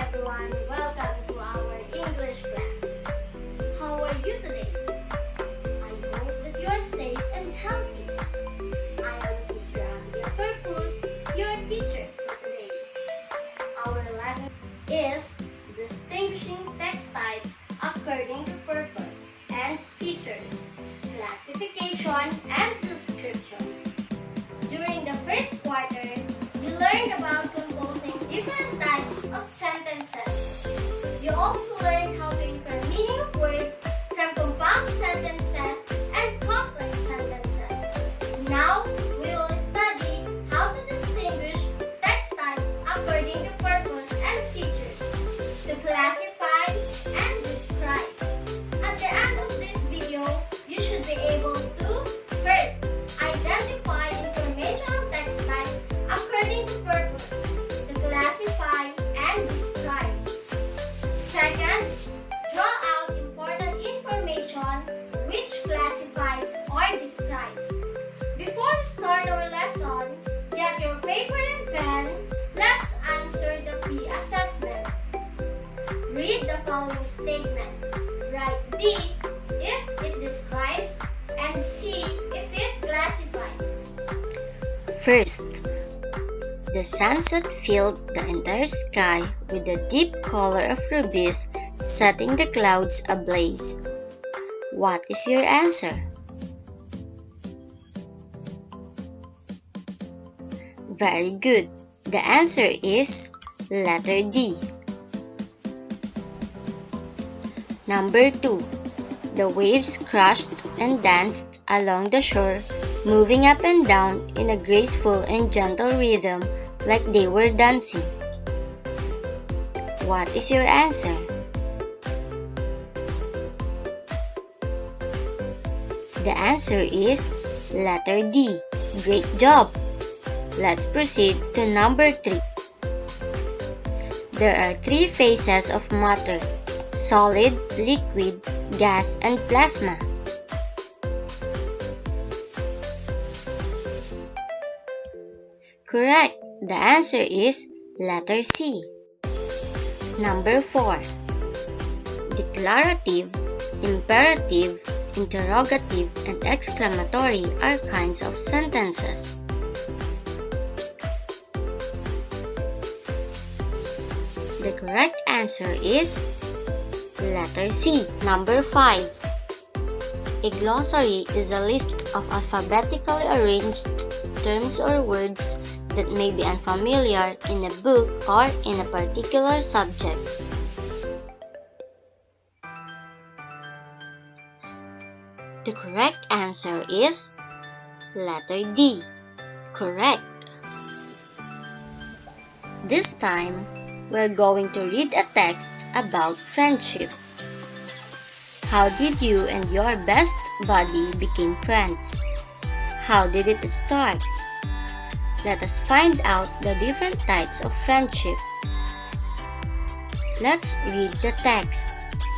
everyone, welcome to our English class. How are you today? I hope that you are safe and healthy. I am teacher Abigail Purpose, your teacher for today. Our lesson is distinguishing text types according to purpose and features, classification and description. During the first quarter, you learned about composing different types of sentences. You also learned how to infer meaning of words from compound sentences and complex sentences. Now, we will study how to distinguish text types according to purpose and features, to classify and describe. At the end of this video, you should be able to first, identify information on text types according to purpose, to classify and describe. Second, draw out important information which classifies or describes. Before we start our lesson, get your paper and pen. Let's answer the pre-assessment. Read the following statements. Write D if it describes and C if it classifies. First, the sunset filled the entire sky with a deep color of rubies, setting the clouds ablaze. What is your answer? Very good. The answer is letter D. Number 2. The waves crashed and danced along the shore, moving up and down in a graceful and gentle rhythm like they were dancing. What is your answer? The answer is letter D. Great job! Let's proceed to number 3. There are 3 phases of matter: solid, liquid, gas, and plasma. Correct. The answer is letter C. Number 4. Declarative, imperative, interrogative, and exclamatory are kinds of sentences. The correct answer is letter C. Number 5. A glossary is a list of alphabetically arranged terms or words that may be unfamiliar in a book or in a particular subject. The correct answer is letter D. Correct. This time, we're going to read a text about friendship. How did you and your best buddy become friends? How did it start? Let us find out the different types of friendship. Let's read the text.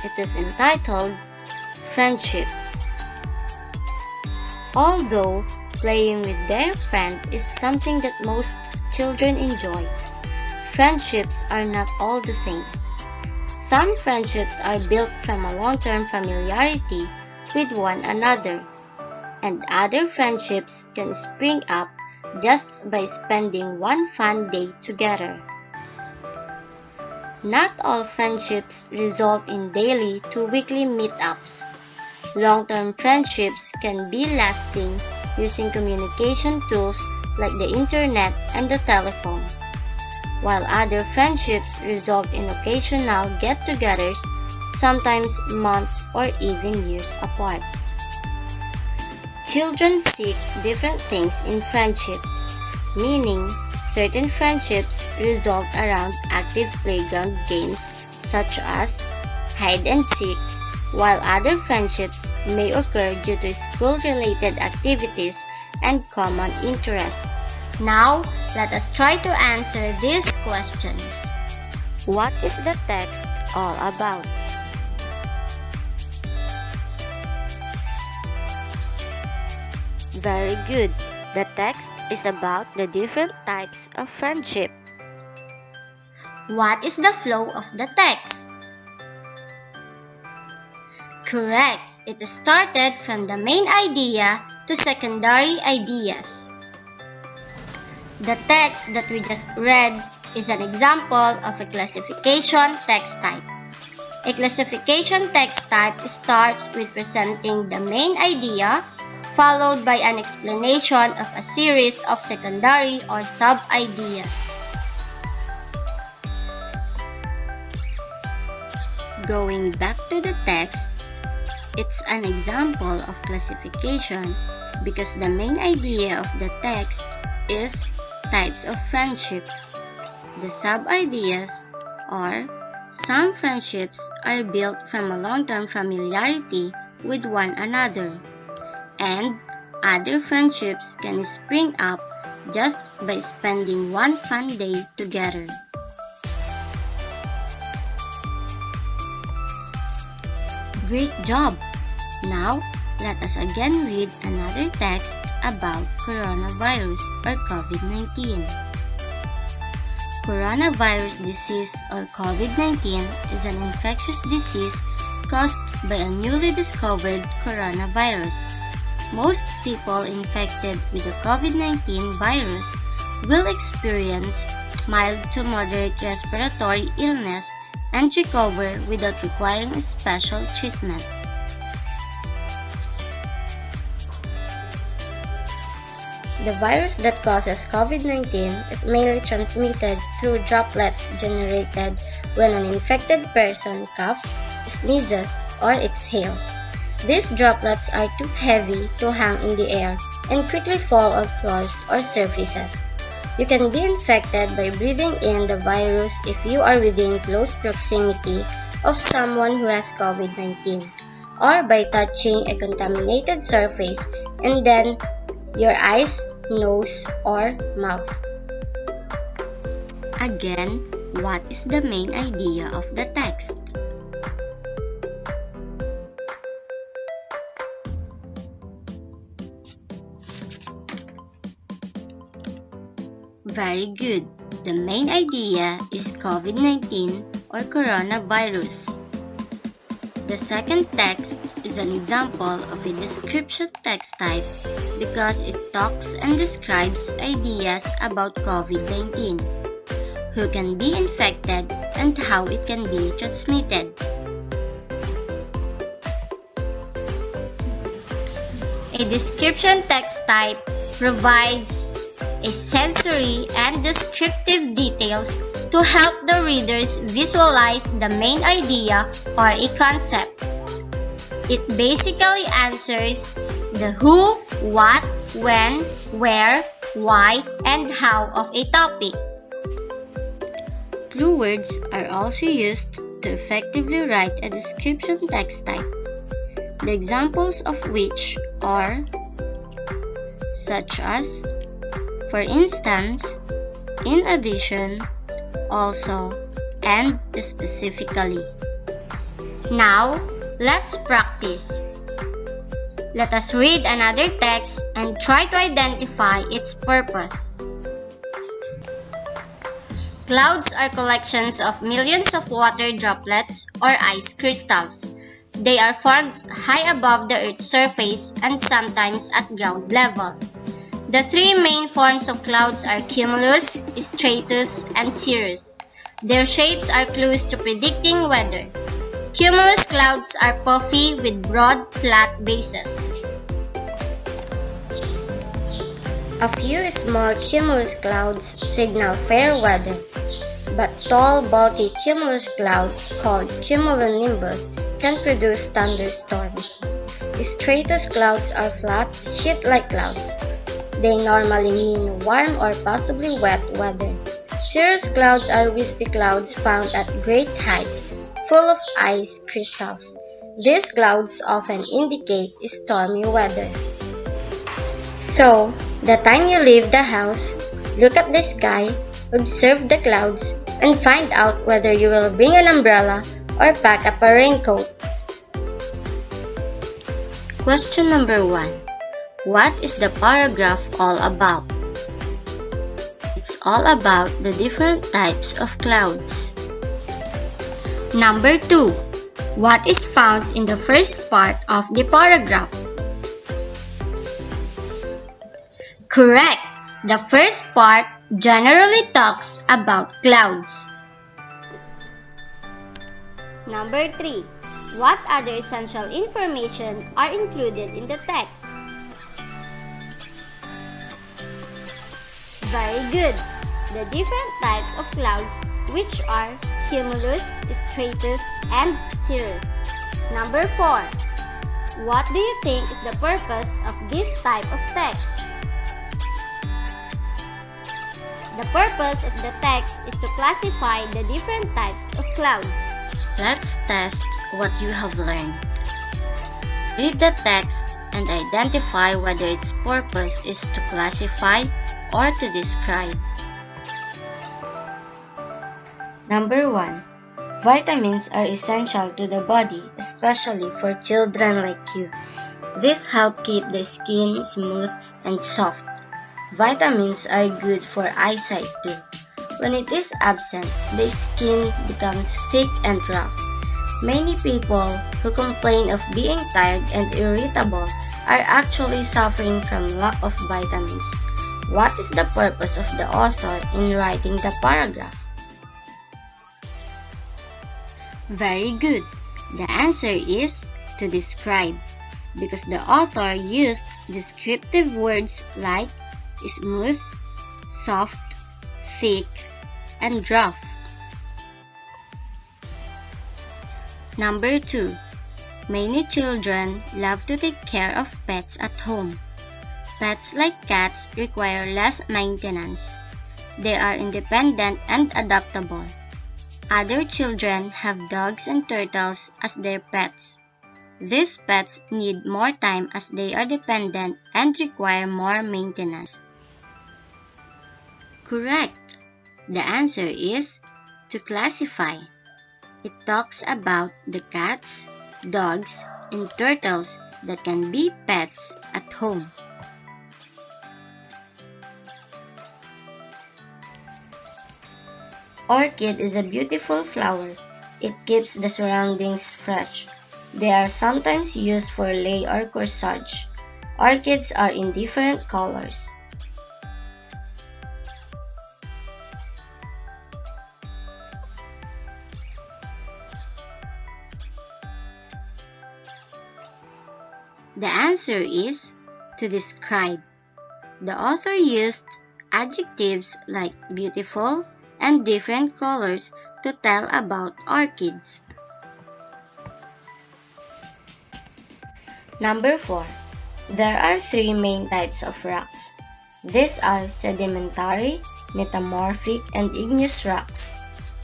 It is entitled Friendships. Although playing with their friend is something that most children enjoy, friendships are not all the same. Some friendships are built from a long-term familiarity with one another, and other friendships can spring up just by spending one fun day together. Not all friendships result in daily to weekly meetups. Long-term friendships can be lasting using communication tools like the internet and the telephone, while other friendships result in occasional get-togethers, sometimes months or even years apart. Children seek different things in friendship, meaning certain friendships result around active playground games such as hide and seek, while other friendships may occur due to school-related activities and common interests. Now, let us try to answer these questions. What is the text all about? Very good. The text is about the different types of friendship. What is the flow of the text? Correct. It started from the main idea to secondary ideas. The text that we just read is an example of a classification text type. A classification text type starts with presenting the main idea, followed by an explanation of a series of secondary or sub-ideas. Going back to the text, it's an example of classification because the main idea of the text is types of friendship. The sub-ideas are some friendships are built from a long-term familiarity with one another, and other friendships can spring up just by spending one fun day together. Great job! Now, let us again read another text about coronavirus or COVID-19. Coronavirus disease or COVID-19 is an infectious disease caused by a newly discovered coronavirus. Most people infected with the COVID-19 virus will experience mild to moderate respiratory illness and recover without requiring special treatment. The virus that causes COVID-19 is mainly transmitted through droplets generated when an infected person coughs, sneezes, or exhales. These droplets are too heavy to hang in the air and quickly fall on floors or surfaces. You can be infected by breathing in the virus if you are within close proximity of someone who has COVID-19, or by touching a contaminated surface and then your eyes, nose, or mouth. Again, what is the main idea of the text? Very good. The main idea is COVID-19 or coronavirus. The second text is an example of a description text type because it talks and describes ideas about COVID-19, who can be infected, and how it can be transmitted. A description text type provides a sensory and descriptive details to help the readers visualize the main idea or a concept. It basically answers the who, what, when, where, why, and how of a topic. Clue words are also used to effectively write a description text type, the examples of which are such as, for instance, in addition, also, and specifically. Now, let's practice. Let us read another text and try to identify its purpose. Clouds are collections of millions of water droplets or ice crystals. They are formed high above the Earth's surface and sometimes at ground level. The three main forms of clouds are cumulus, stratus, and cirrus. Their shapes are clues to predicting weather. Cumulus clouds are puffy with broad, flat bases. A few small cumulus clouds signal fair weather, but tall, bulky cumulus clouds called cumulonimbus can produce thunderstorms. Stratus clouds are flat, sheet-like clouds. They normally mean warm or possibly wet weather. Cirrus clouds are wispy clouds found at great heights, full of ice crystals. These clouds often indicate stormy weather. So, the time you leave the house, look up the sky, observe the clouds, and find out whether you will bring an umbrella or pack up a raincoat. Question number 1. What is the paragraph all about? It It's all about the different types of clouds. Number 2. What is found in the first part of the paragraph? Correct! The first part generally talks about clouds. Number 3. What other essential information are included in the text? Very good! The different types of clouds, which are cumulus, stratus, and cirrus. Number 4. What do you think is the purpose of this type of text? The purpose of the text is to classify the different types of clouds. Let's test what you have learned. Read the text and identify whether its purpose is to classify or to describe. Number 1. Vitamins are essential to the body, especially for children like you. These help keep the skin smooth and soft. Vitamins are good for eyesight too. When it is absent, the skin becomes thick and rough. Many people who complain of being tired and irritable are actually suffering from lack of vitamins. What is the purpose of the author in writing the paragraph? Very good. The answer is to describe, because the author used descriptive words like smooth, soft, thick, and rough. Number 2. Many children love to take care of pets at home. Pets like cats require less maintenance. They are independent and adaptable. Other children have dogs and turtles as their pets. These pets need more time as they are dependent and require more maintenance. Correct. The answer is to classify. It talks about the cats, dogs, and turtles that can be pets at home. Orchid is a beautiful flower. It keeps the surroundings fresh. They are sometimes used for lei or corsage. Orchids are in different colors. The answer is to describe. The author used adjectives like beautiful and different colors to tell about orchids. Number 4. There are 3 main types of rocks. These are sedimentary, metamorphic, and igneous rocks.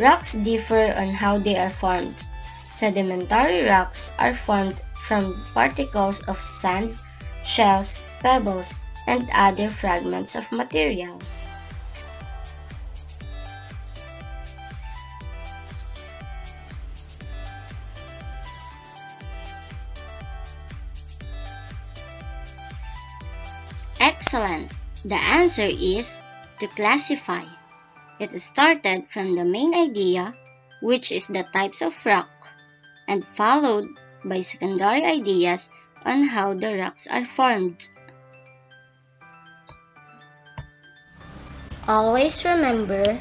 Rocks differ on how they are formed. Sedimentary rocks are formed from particles of sand, shells, pebbles, and other fragments of material. Excellent! The answer is to classify. It started from the main idea, which is the types of rock, and followed by secondary ideas on how the rocks are formed. Always remember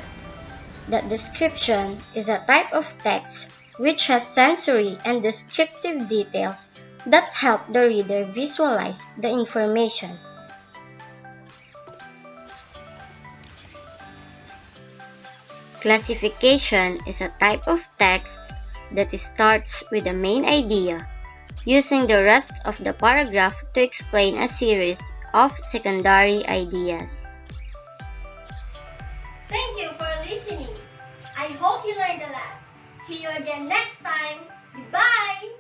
that description is a type of text which has sensory and descriptive details that help the reader visualize the information. Classification is a type of text that starts with the main idea, using the rest of the paragraph to explain a series of secondary ideas. Thank you for listening. I hope you learned a lot. See you again next time. Goodbye!